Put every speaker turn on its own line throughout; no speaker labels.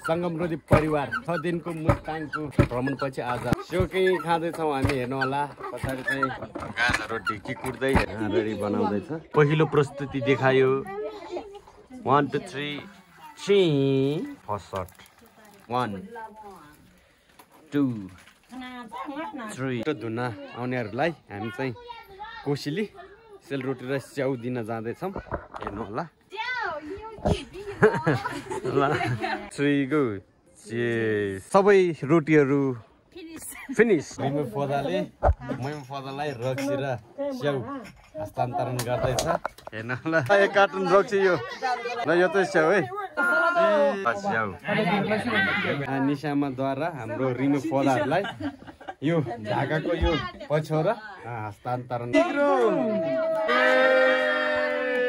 संगमरोधी परिवार 6 दिनको मुस्ताङको भ्रमणपछि आज सेउकै खाँदैछौँ हामी। हेर्नु होला पछाडि चाहिँ गाजहरू ढिकी कुट्दै रेडी बनाउँदैछ। पहिलो प्रस्तुति देखायो 1 2 3 फर्स्ट शट 1 2 3 धुन आउनेहरूलाई हामी चाहिँ कोसिली सेलरोटी र स्याउ दिन जाँदैछौँ। हेर्नु होला सबै रोटीहरू फिनिस। मिमु फदालाई रक्सी र स्याउ हस्तान्तरण गर्दैछ। हेर्नु होला एक कार्टुन रक्सी यो ल यो चाहिँ स्याउ है स्याउ। निशामाद्वारा हाम्रो रिमु फदाहरूलाई यो ढाकाको यो पछौरा हस्तान्तरण।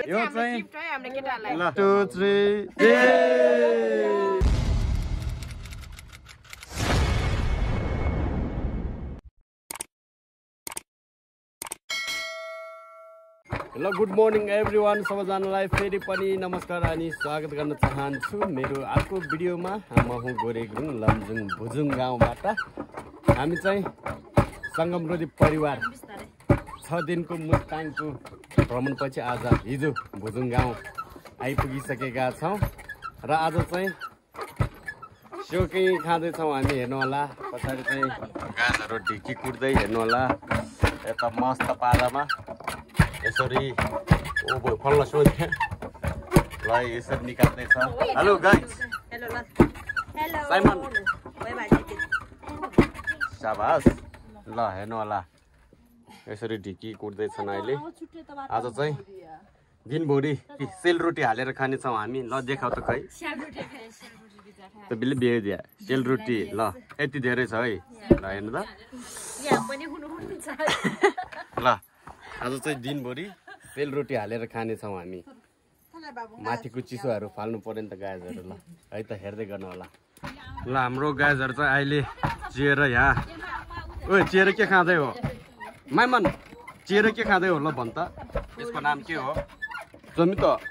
यो चाहिँ ल 2 3 ल गुड मर्निङ एभ्रिवान। सबैजनालाई फेरि पनि नमस्कार अनि स्वागत गर्न चाहन्छु मेरो अर्को भिडियोमा। म हुँ गोरे गुरुङ लमजुङ भुजुङ गाउँबाट। हामी चाहिँ संगमरोधी परिवार 6 दिनको मुस्ताङको भ्रमणपछि आज हिजो भुजुङ गाउँ आइपुगिसकेका छौँ र आज चाहिँ सेउकै खाँदैछौँ हामी। हेर्नु होला पछाडि चाहिँ गाजहरू ढिकी कुट्दै हेर्नु होला यता मस्त पारामा यसरी ओभो फल्ला सोध्ने ल यसरी निकाल्दैछ। हेलो गाइस साइमन शाबास। ल हेर्नु होला यसरी ढिकी कुट्दैछन् अहिले। आज चाहिँ दिनभरि सेलरोटी हालेर खानेछौँ हामी। ल देखाउ त खै त बिल्ली बिहे दिया सेलरोटी। ल यति धेरै छ है। ल हेर्नु त ल आज चाहिँ दिनभरि सेलरोटी हालेर खानेछौँ हामी। माथिको चिसोहरू फाल्नु पर्यो नि त गाजहरू। ल है त हेर्दै गर्नु होला। ल हाम्रो गाजहरू चाहिँ अहिले चिएर यहाँ ओ चिएर के खाँदै हो माइमन? चिएर के खाँदै हो ल भन् त। यसको नाम के हो जमी त?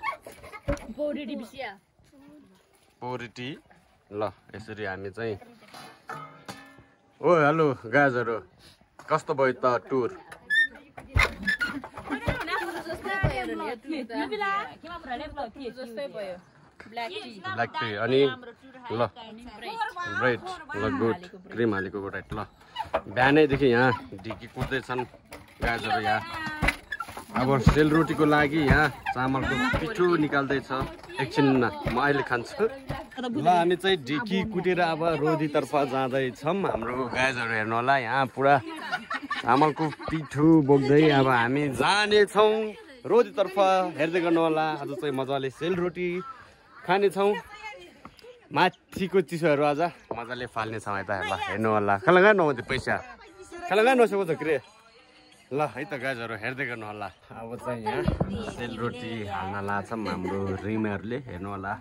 पोरिटी। ल यसरी हामी चाहिँ ओ हेलो गाजहरू कस्तो भयो त टुर? ब्ल्याक टी अनि ल ब्रेड ल गुड क्रिम हालेको राइट। ल बिहानैदेखि यहाँ ढिकी कुट्दैछन् गाजहरू यहाँ। अब सेलरोटीको लागि यहाँ चामलको पिठो निकाल्दैछ। एकछिन म अहिले खान्छु। ल हामी चाहिँ ढिकी कुटेर अब रोधीतर्फ जाँदैछौँ। हाम्रो गाजहरू हेर्नु होला यहाँ पुरा चामलको पिठो बोक्दै अब हामी जानेछौँ रोधीतर्फ। हेर्दै गर्नु होला आज चाहिँ मजाले सेलरोटी खानेछौँ। माथिको चिसोहरू आज मजाले फाल्नेछौँ यता। ल हेर्नु होला खलङ्गा नहुँदै पैसा खलङ्गा नसकेको छ के ल है त गाजहरू हेर्दै गर्नु होला। अब चाहिँ यहाँ सेलरोटी हाल्न लाग्छौँ हाम्रो रिमहरूले। हेर्नु होला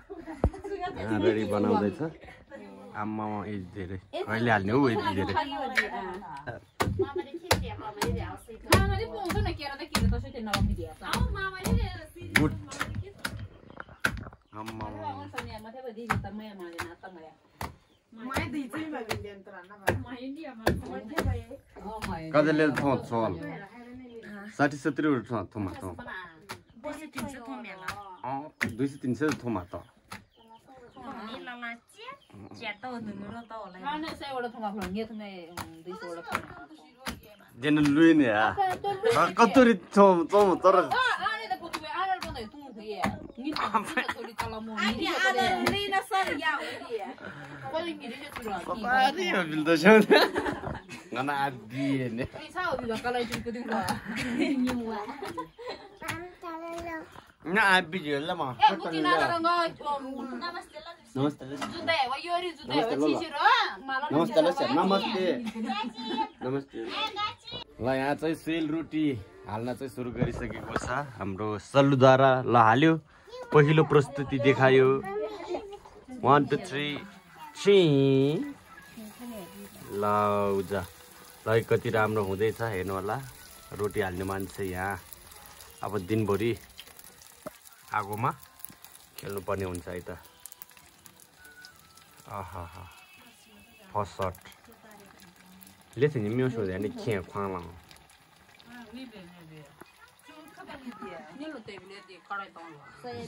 यहाँ रेडी बनाउँदैछ। आम्मा यति धेरै कहिले हाल्ने हो यति धेरै? गुड कतिले छोल 60-70 थोमा त 200-300 थोमा त जेन लुइने कतरी तर ल यहाँ चाहिँ सेलरोटी हाल्न चाहिँ सुरु गरिसकेको छ हाम्रो सल्लुद्वारा। ल हाल्यो पहिलो प्रस्तुति देखायो 1 2 3 ल उजा ल कति राम्रो हुँदैछ हेर्नु होला। रोटी हाल्ने मान्छे यहाँ अब दिनभरि आगोमा खेल्नु पर्ने हुन्छ है त। आहा फसट लेथे नि म्यो सोदे नि खे ख्वाला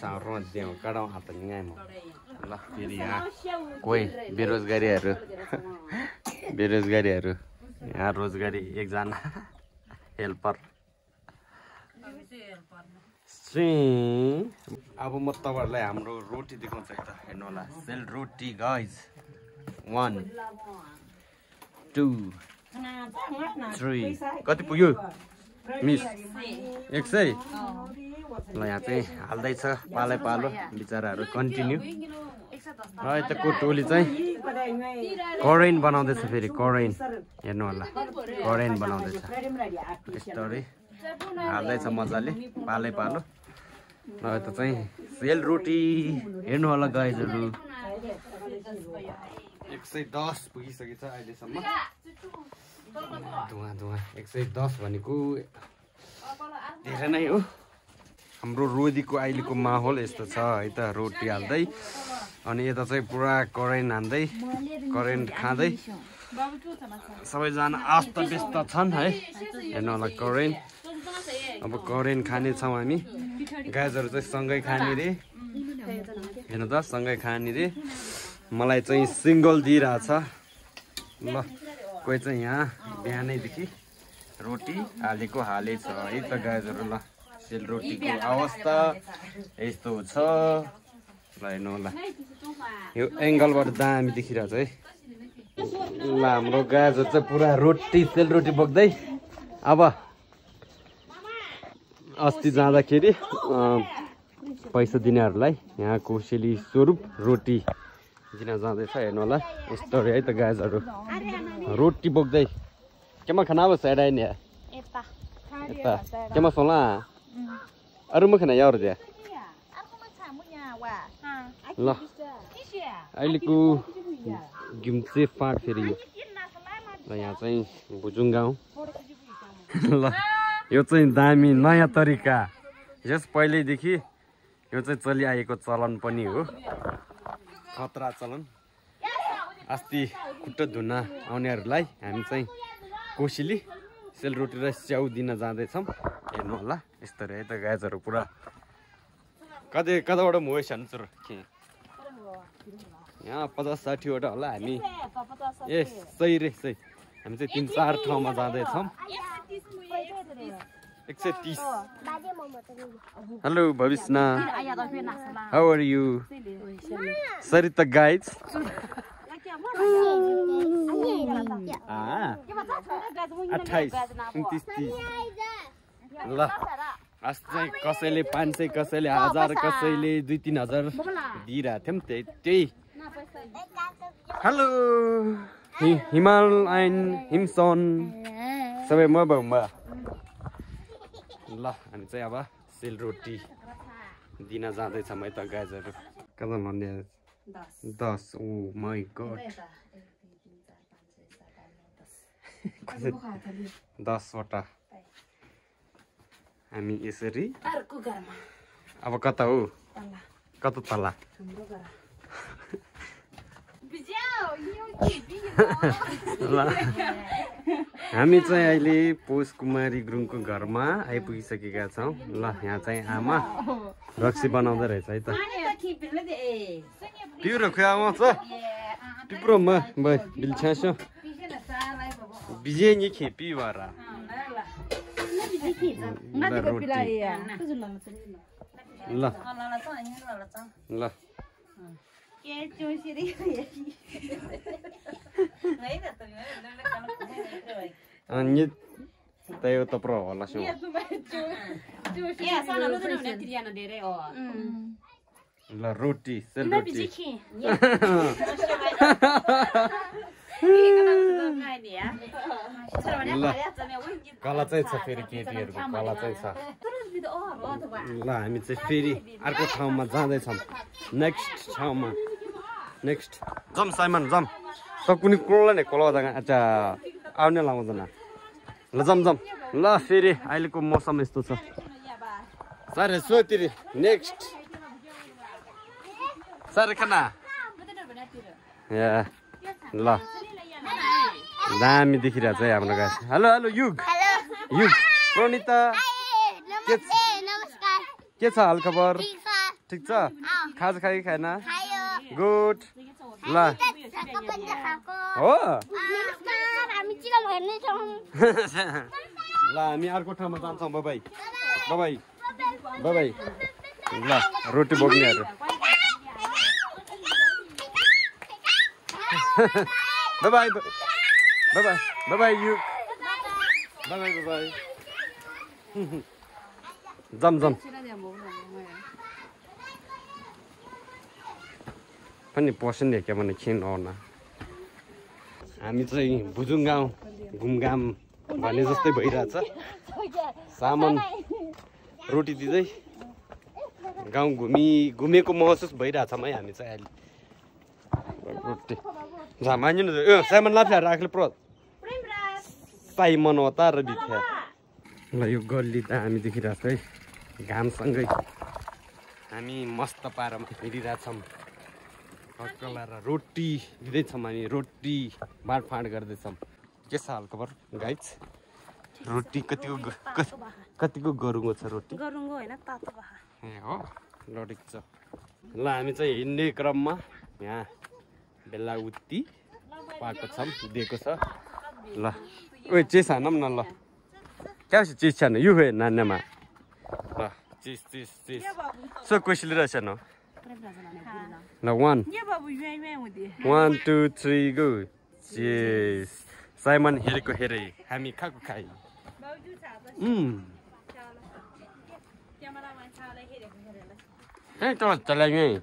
सारो देउ काडौ हात नि गाय म ल फेरि यहाँ कोही बेरोजगारीहरु यहाँ रोजगारी एकजना हेल्पर अब म तपाईहरुलाई हाम्रो रोटी देखाउँछु है त हेर्नु होला सेल रोटी गाइज 1 2 3 कति पुग्यो मिस 100 ल यहाँ चाहिँ हाल्दै छ पालै पालो बिचाराहरु कन्टिन्यू र यताको टोली चाहिँ करेन बनाउँदैछ फेरि करेन हेर्नु होला करेन बनाउँदैछ यस्तोरी हाल्दैछ मजाले पालै पालो र यता चाहिँ सेल रोटी हेर्नु होला गाइजहरु 110 पुगिसकेछ अहिलेसम्म धुवा 110 भनेको धेरै नै हो हाम्रो रोदीको अहिलेको माहौल यस्तो छ है त रोटी हाल्दै अनि यता चाहिँ पुरा करेन्ट हान्दै करेन्ट खाँदै सबैजना आस्त व्यस्त छन् है हेर्नु होला करेन्ट अब करेन्ट खाने छौँ हामी गाइजहरु चाहिँ सँगै खाने रे हेर्नु त सँगै खाने रे मलाई चाहिँ सिंगल दिइरहेछ ल कोही चाहिँ यहाँ बिहानैदेखि रोटी हालेको हालै छ है त गाइजहरु ल सेल रोटीको अवस्था यस्तो छ ल हेर्नु होला यो एंगलबाट दामी देखिरहेछ है ल हाम्रो गाजर चाहिँ पुरा रोटी सेल रोटी बोक्दै अब अस्ति जाँदाखेरि पैसा दिनेहरूलाई यहाँ कोसेली स्वरूप रोटी दिन जाँदैछ हेर्नु होला यस्तो है त गाजरहरु रोटी बोक्दै केमा खाना अब साइड आइन या यता केमा सोला अरु म खाना यार दे ल अहिलेको गिम्चे फाट फेरि ल यहाँ चाहिँ बुजुङ गाउँ ल यो चाहिँ दामी नयाँ तरिका यस पहिल्यैदेखि यो चाहिँ चलिआएको चलन पनि हो खतरा चलन अस्ति खुट्टा धुन आउनेहरूलाई हामी चाहिँ कोसेली सेलरोटी र स्याउ दिन जाँदैछौँ हेर्नु होला यस्तो रे त गाजरहरु पुरा कताबाट मोइस हान्छ र यहाँ 50-60 वटा होला हामी ए सही रे सही हामी चाहिँ 3-4 ठाउँमा जाँदैछौँ 130 हेलो भविष्ना how are you Sarita guys ल आज चाहिँ कसैले 500 कसैले 1000 कसैले 2-3 हजार दिइरहेको थियौँ त्यही हेलो हिमाल एन्ड हिमसन सबै म ल हामी चाहिँ अब सेलरोटी दिन जाँदैछौँ है त गाजरहरु कता भन्ने 10 ओ माई गॉड 10 वटा हामी यसरी अब कता हो कता तला हामी चाहिँ अहिले पोष कुमारी गुरुङको घरमा आइपुगिसकेका छौँ ल यहाँ चाहिँ आमा रक्सी बनाउँदै रहेछ है त पिउरो खुवामा छ टिप्रोमा भाइ बिल छ्यासो बिजे नि खेपी वारा ल ल अनि त्यो त प्रो होला सो ल रोटी सेलरोटी कला चाहिँ छ फेरि केटीहरुको कला चाहिँ छ ल हामी चाहिँ फेरि अर्को ठाउँमा जाँदैछौँ नेक्स्ट ठाउँमा नेक्स्ट जम साइमन जम त कुनै कोला नै कोला अच्छा आउने लाउँदैन ल जम जम ल फेरि अहिलेको मौसम यस्तो छ सारे सोतिरी नेक्स्ट सारे खाना या ल दामी देखिरहेछ है हाम्रो गाई हेलो हेलो युग युग प्रणिता के छ हालखबर ठिक छ खाजा खायो कि खाएन गुड ल हो ल हामी अर्को ठाउँमा जान्छौँ बाबाई बाबाई बाबाई ल रोटी बोक्नेहरू बाबाई बाबाई बाबाई युग बाबाई बाबाई जम जम पनि पर्सेन्ट क्या भने खिन आउन हामी चाहिँ भुजुङ गाउँ घुमघाम भने जस्तै भइरहेछ सामान रोटी दिँदै गाउँ घुमेको महसुस भइरहेछ है हामी चाहिँ अहिले रोटी झामान्यो न सामान लाफिया राख्ले प्रो साइमन होता र बिथ्या ल यो गल्ली त हामी देखिरहेछ है घामसँगै हामी मस्त पारामा हिँडिरहेछौँ कला र रोटी दिँदैछौँ हामी रोटी बाँडफाँड गर्दैछौँ के छ हालखबर गाइज रोटी कतिको गरुङ्गो छ रोटी
गरुङ्गो होइन तातो भा
ए हो ल ठिक छ ल हामी चाहिँ हिँड्ने क्रममा यहाँ बेला उत्ती पाएको छौँ दिएको छ ल ओए चिज हानौँ न ल क्या चिज छान यो हे नान्यामा ल चिज चिज चिज सो कसैले रहेछ न ल 1 1 2 3 गो चिज साइमन हेरेको हेरे हामी खाएको खाइ ए त चलाइ यही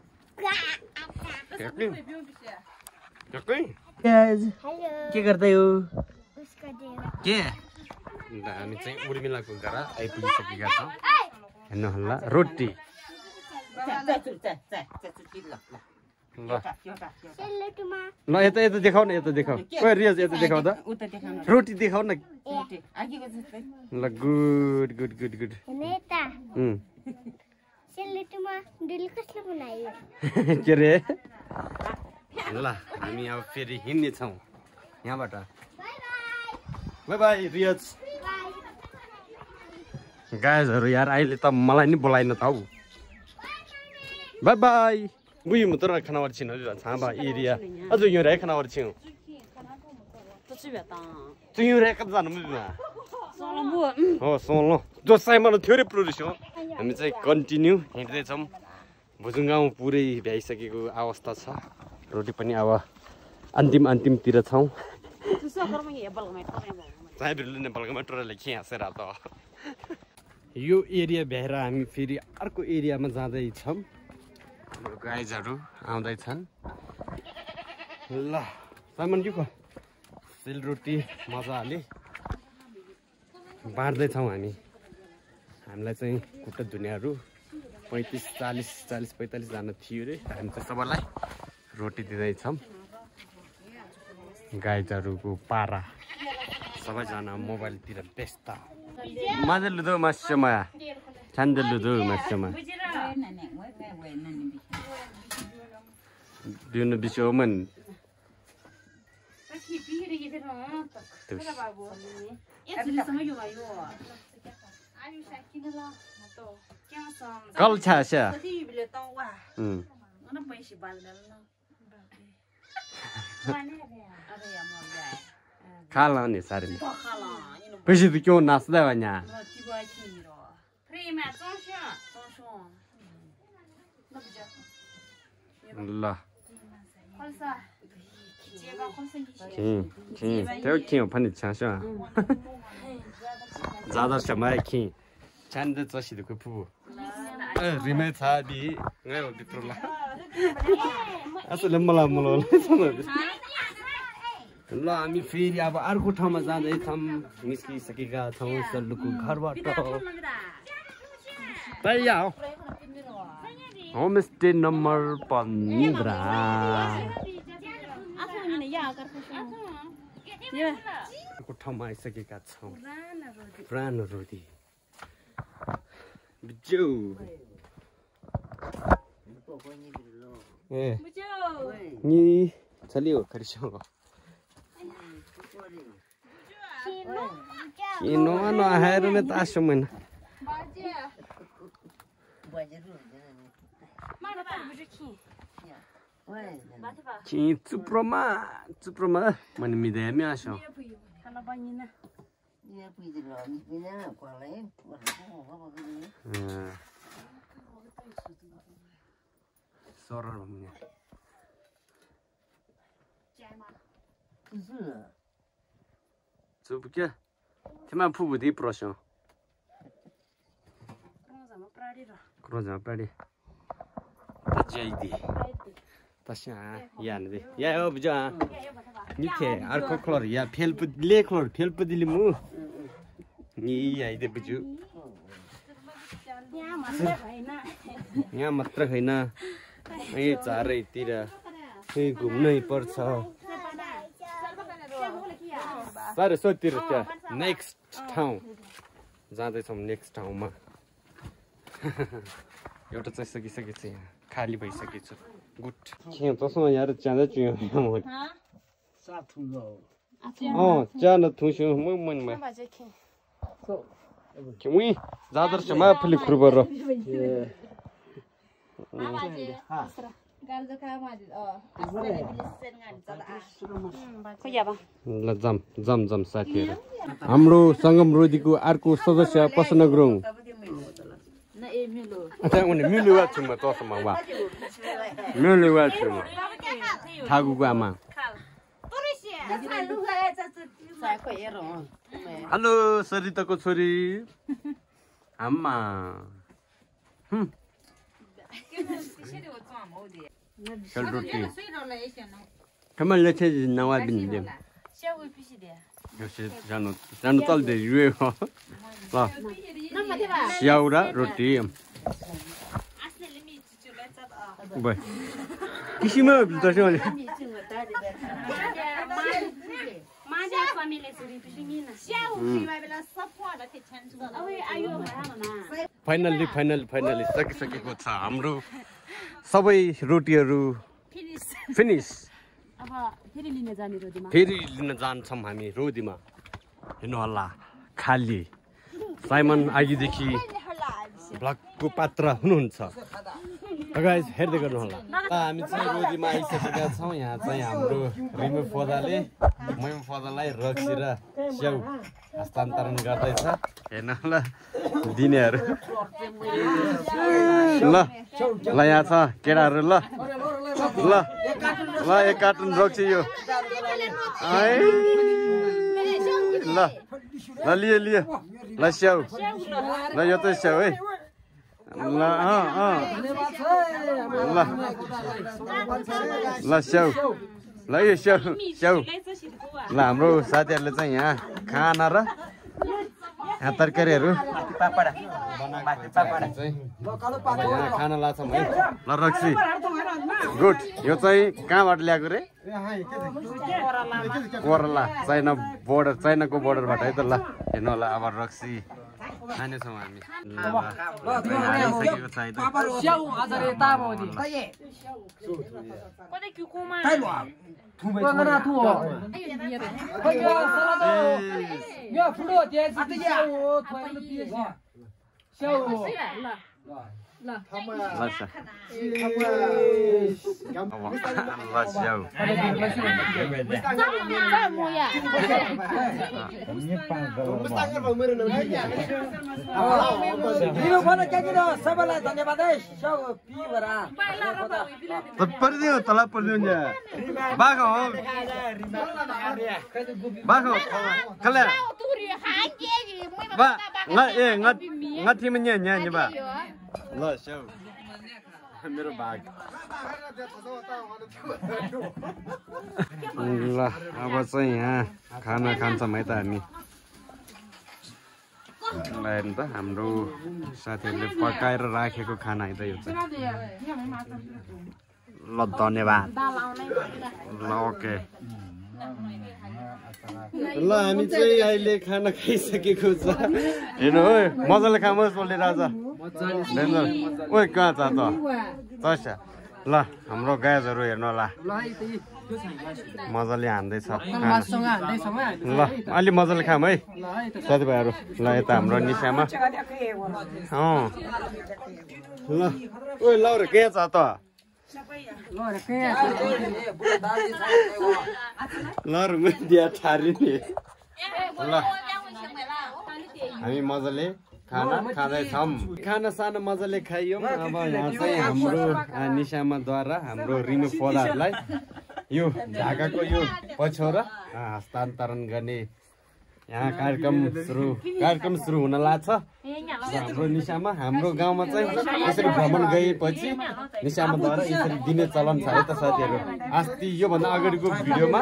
के गर्दै हो के हामी चाहिँ उर्मिलाको घर आइपुगिसकेका छौँ हेर्नु होला रोटी ल यता यता देखाउ न यता देखाउ ओ रियाज यता देखाउ त रोटी देखाउ न ल गुड गुड गुड गुड के रे ल हामी अब फेरि हिँड्ने छौँ यहाँबाट बाई बाई रियाज गाइजहरू यार अहिले त मलाई नि बोलाइन त हौ बाई बाई बुई म तर खानावर छिन छाबा एरिया अझ यो रे खानावर छिउ त्यो रे कब जानु मुमा हो सोलो जो साइमन थियो रे प्रोड्युस हो हामी चाहिँ कन्टिन्यू हिँड्दै छौँ भुजुङ गाउँ पुरै भ्याइसकेको अवस्था छ रोटी पनि अब अन्तिमतिर छौँ यो एरिया भ्याएर हामी फेरि अर्को एरियामा जाँदैछौँ गाइजहरू आउँदैछन् ल सामान के सेलरोटी मजाले बाँड्दैछौँ हामीलाई चाहिँ खुट्टा धुनेहरू 45 जना थियो रे हामी चाहिँ सबैलाई रोटी दिँदैछौँ गाइजहरूको पारा सबैजना मोबाइलतिर व्यस्त मादलुदो मास्यमा छान्दलुदो मास्यमा दिनु बिसोमन कल छास्या खाला नि सारे पैसे त क्यों नाच्दै हो यहाँ ल त्यो के हो पनि छास ज्यादा समय खि छान्द चसिदको फु रिमे छ दि गयो भित्रला असले मलाई ल हामी फेरि अब अर्को ठाउँमा जाँदैछौँ निस्किसकेका छौँ सल्लुको घरबाट तैया होमस्टे नम्बर 15 अर्को ठाउँमा आइसकेका छौँ पुरानो रोटी बिजौ ए नि चलियो खरिसो किनो न आएर न तासो मैन कि चुप्रोमा मैले मिदामी आसो सरल भन्ने चुप क्या तिमा फुबुदी प्रश्न क्रोजा प्राडी तजाइदी तस्या यानदे या हो बुझा निथे अर्को कलर या फेलपुले कलर फेलपुदिले मु नि आइदे बुझु यहाँ मात्र हैन ए चारैतिर ए घुम्नै पर्छ सारे सोतिर त्यहाँ नेक्स्ट ठाउँ जाँदैछौँ नेक्स्ट ठाउँमा एउटा चाहिँ सकिसकेको छ यहाँ खाली भइसकेको छ गुड तसँग यार च्याँदै चुयो च्यान थुस्यो म मनमा उही जाँदो रहेछ माफुली खुर्बर ल जम साथीहरू हाम्रो सङ्गम रोदीको अर्को सदस्य प्रसन्न गुरुङ मिलुवा छु म तसँग वा मिलुवा छु म ठाकुको आमा हेलो सरिताको छोरी आमा रोटी कमल लेखे नवा बिन दे जानु तल्दै रुयो ल स्याउ र रोटी भयो किसिम दर्शन फाइनली सकिसकेको छ हाम्रो सबै रोटीहरू फिनिस फेरि लिन जान्छौँ हामी रोदीमा हेर्नु होला खाली साइमन आइदेखि भ्लगको पात्र हुनुहुन्छ गाइस हेर्दै गर्नु होला हामी चाहिँ रोदीमा आइसकेका छौँ यहाँ चाहिँ हाम्रो रिमु फदाले मैम फदालाई रक्सी र स्याउ हस्तान्तरण गर्दैछ हेर्नु होला दिनेहरू ल यहाँ छ केटाहरू ल एक कार्टुन रक्सी यो ल लियो ल स्याउ ल यो त स्याउ है ल स्याउ ल यो स्याउ ल हाम्रो साथीहरूले चाहिँ यहाँ खाना र यहाँ तरकारीहरू यहाँ खाना लाग्छौँ है ल रक्सी गुड यो चाहिँ कहाँबाट ल्याएको रे कोरला चाइनाको बोर्डरबाट है त ल हेर्नु होला अब रक्सी खानेछौँ हामी आइसकेको छ
सबैलाई धन्यवाद है
परिदियो तल परिदियो बाघो हो बाघो कले बा ए ngati menya nya ba ल स्याउ मेरो बाघ ल अब चाहिँ यहाँ खाना खान्छौँ है त हामी हेर्नु त हाम्रो साथीहरूले पकाएर राखेको खाना है त यो चाहिँ ल धन्यवाद ल ओके ल हामी चाहिँ अहिले खाना खाइसकेको छ हेर्नु है मजाले खानुहोस् बोल्ने राजा ओइ कहाँ छ त ल हाम्रो गाजहरू हेर्नु होला मजाले हान्दैछ ल अलि मजाले खाम है साथीभाइहरू ल यता हाम्रो निशामा ल ओ लौरे के छ त लौरे दिया ठारी नि ल हामी मजाले खाना खाँदैछौँ खाना साना मजाले खाइयौँ अब यहाँ चाहिँ हाम्रो निशामाद्वारा हाम्रो रिनु पौधाहरूलाई यो ढाकाको यो पछौरा हस्तान्तरण गर्ने यहाँ कार्यक्रम सुरु हुन लाग्छ हाम्रो निशामा हाम्रो गाउँमा चाहिँ यसरी भ्रमण गएपछि निशामाद्वारा यसरी दिने चलन छ है त साथीहरू अस्ति योभन्दा अगाडिको भिडियोमा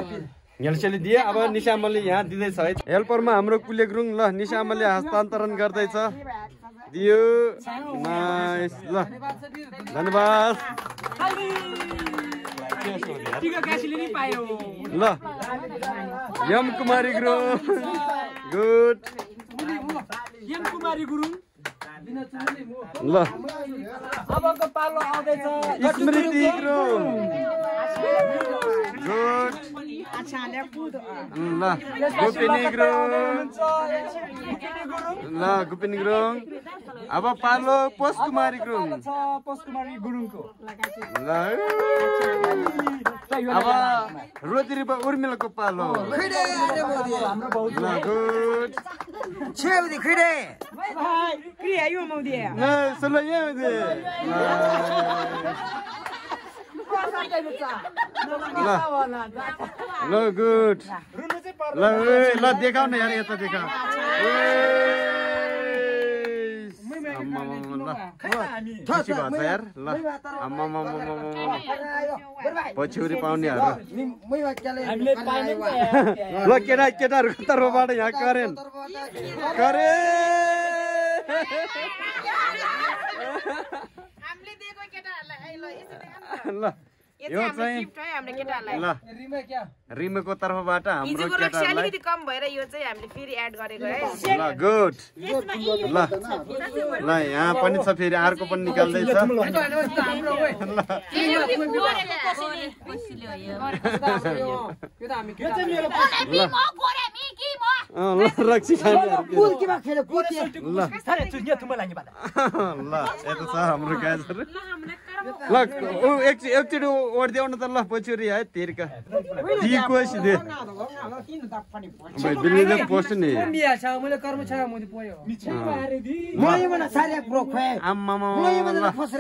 हेल्सेले दिए अब निशामाले यहाँ दिँदैछ है हेल्परमा हाम्रो कुले गुरुङ ल निशामाले हस्तान्तरण गर्दैछ दियो नाइस ल धन्यवाद ल यम कुमारी गुरुङ गुड
यम कुमारी गुरुङ
ल
अबको पालो आउँदैछ
स्मृति गुरुङ गुड ल गोपिनी गुरुङ ल गोपिनी गुरुङ अब पालो पोष कुमारी गुरुङ ल अब रोजी उर्मिलाको पालो ल गुड
छेउदी खिडे
ल सुन यहाँ ल गुड ल देखाउ न यार यता देखाउ खुसी भएको छ यार ल पछ्यौरी पाउनेहरू ल केटाहरूको तर्फबाट यहाँ करेन ल यो चाहिँ ल रिमेको तर्फबाट हाम्रो केटाहरूलाई
कम भएर यो चाहिँ हामीले फेरि एड गरेको है
ल गुड ल यहाँ पनि छ फेरि अर्को पनि निकाल्दैछ ल रक्सी खाने ल यता छ हाम्रो गाजहरू ल एकचोटि ओढिदेऊ न त ल पछ्यौरी है तेरिका दिएको सिधे दिल्लीले पोस्ट नि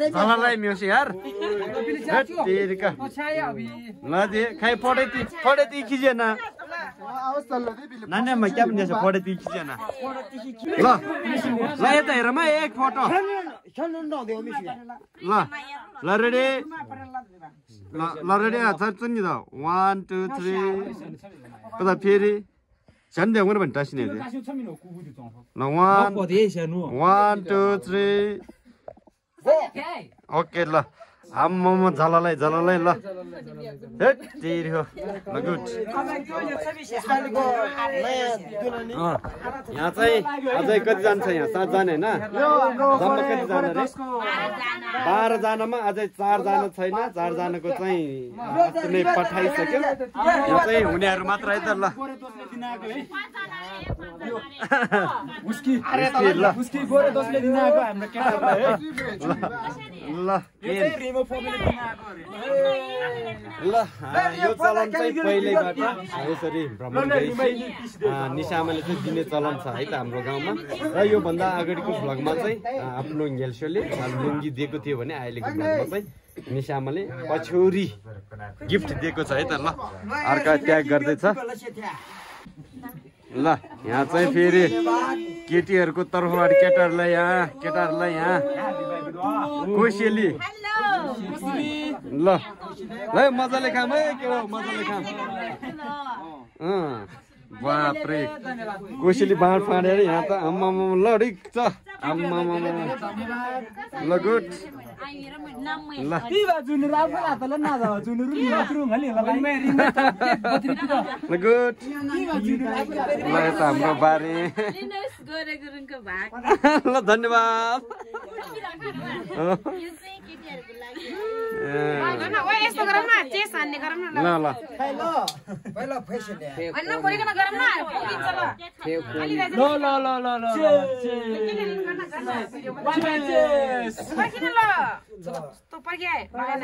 झलालाई म्युसी यार तेरिका ल दे खाइ पढे ती खिचेन नानीमा क्या पनि पढे ती खिचेन ल ल यता हेर म एक फोटो ल रेडी ल रेडी चुन्नी त 1 2 3 कता फेरि झन् देऊ भने टासिने ल 1 2 3 ओके ल आम्मामा झलालाई ल हेट तेरी हो ल गुड यहाँ चाहिँ अझै कति जान्छ यहाँ 7 जना हैन जम्मा कति जना रे 12 जनामा अझै 4 जना छैन 4 जनाको चाहिँ अस्ति नै पठाइसक्यो यहाँ चाहिँ हुनेहरू मात्र है त ल
उसकी गोरे दोस्ले दिन आएको हाम्रो केटाहरुलाई
ल ल यो चलन चाहिँ पहिल्यैबाट यसरी भ्रमण गरी निशामाले चाहिँ दिने चलन छ है त हाम्रो गाउँमा र यो भन्दा अगाडिको भ्लगमा चाहिँ आफ्नो हेल्सोले लुङ्गी दिएको थियो भने अहिलेको भ्लगमा चाहिँ निशामाले पछौरी गिफ्ट दिएको छ है त ल अर्का ट्याग गर्दैछ ल यहाँ चाहिँ फेरि केटीहरूको तर्फबाट केटाहरूलाई यहाँ कोसेली ल ल मजाले खाम है के हो मजाले खाम बाप्रे कोसेली बाँड फाँडेर यहाँ त आम्मामा ल ठिक छ आम्मामा ल गुड ल गुड ल यता हाम्रो बारे
गोरे गुरुङको भाग
ल धन्यवाद
गर्न ओए यस्तो गरौँ न चेस हान्ने गरौँ न
ल ल
पहिला फैसन
हैन बोलिकन गरौँ न पुगिन्छ ल अलि दाइ किन ल तँ पर्खे भएन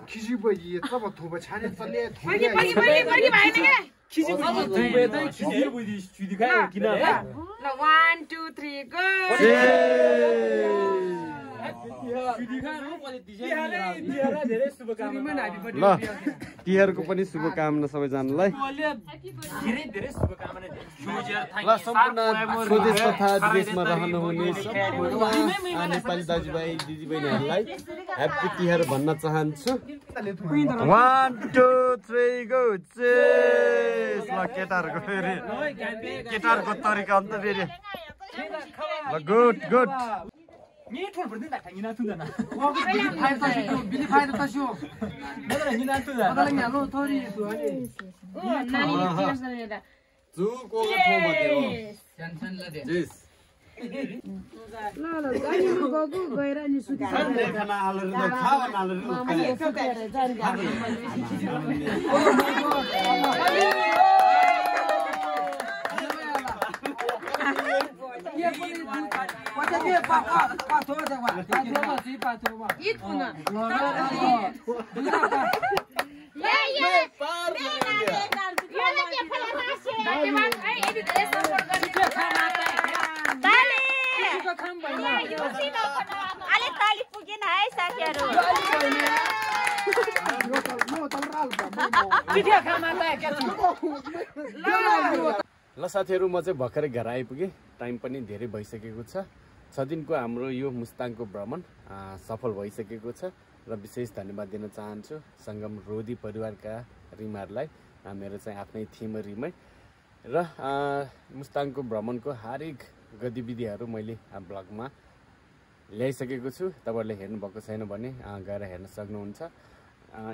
खिसी बजी तब थोबा छाने तले
पर्खे भएन के
खिसी बजी सुदी खायो किन
ल 1 2 3 गो
ल तिहारको पनि शुभकामना सबैजनालाई ल सम्पूर्ण स्वदेश तथा विदेशमा रहनुहुने सम्पूर्ण नेपाली दाजुभाइ दिदीबहिनीहरूलाई ह्याप्पी तिहार भन्न चाहन्छु 1 2 3 गो चेस ल केटाहरूको तरिका अन्त फेरि ल गुड गुड
ठुल पर्दैन थाकिना तुंदना बिली फाइदा तस्यो बदला हिना तुदा बदला न्यालो थोरी दुआले
नानी चेस गरेर
जुको ठाउँमा थियो टेन्सन ल दे जस
ल गाडीमा गएको गएर नि सुति
खाना आलु र खावा आलु
ताली पुगेन है साथीहरु
ल साथीहरु म चाहिँ भर्खरै घर आइपुगेँ टाइम पनि धेरै भइसकेको छ 6 दिनको हाम्रो यो मुस्ताङको भ्रमण सफल भइसकेको छ र विशेष धन्यवाद दिन चाहन्छु संगम रोधी परिवारका रिमाहरूलाई मेरो चाहिँ आफ्नै थिम रिमै र मुस्ताङको भ्रमणको हरेक गतिविधिहरू मैले ब्लगमा ल्याइसकेको छु तपाईहरुले हेर्नु भएको छैन भने गएर हेर्न सक्नुहुन्छ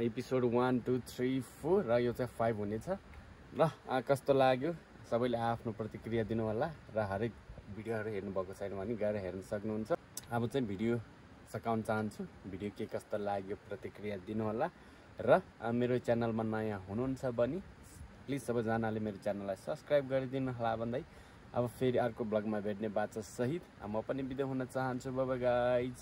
एपिसोड 1 2 3 4 र यो चाहिँ 5 हुनेछ ल कस्तो लाग्यो सबैले आफ्नो प्रतिक्रिया दिनु होला र हरेक भिडियोहरु हेर्नु भएको छैन भने गएर हेर्न सक्नुहुन्छ अब चाहिँ भिडियो सकाउन चाहन्छु भिडियो के कस्तो लाग्यो प्रतिक्रिया दिनु होला र मेरो च्यानलमा नयाँ हुनुहुन्छ भने प्लिज सबैजनाले मेरो च्यानललाई सब्स्क्राइब गरिदिनु होला भन्दै अब फेरि अर्को ब्लगमा भेट्ने बाचा सहित म पनि बिदा हुन चाहन्छु बाइ बाइ गाइज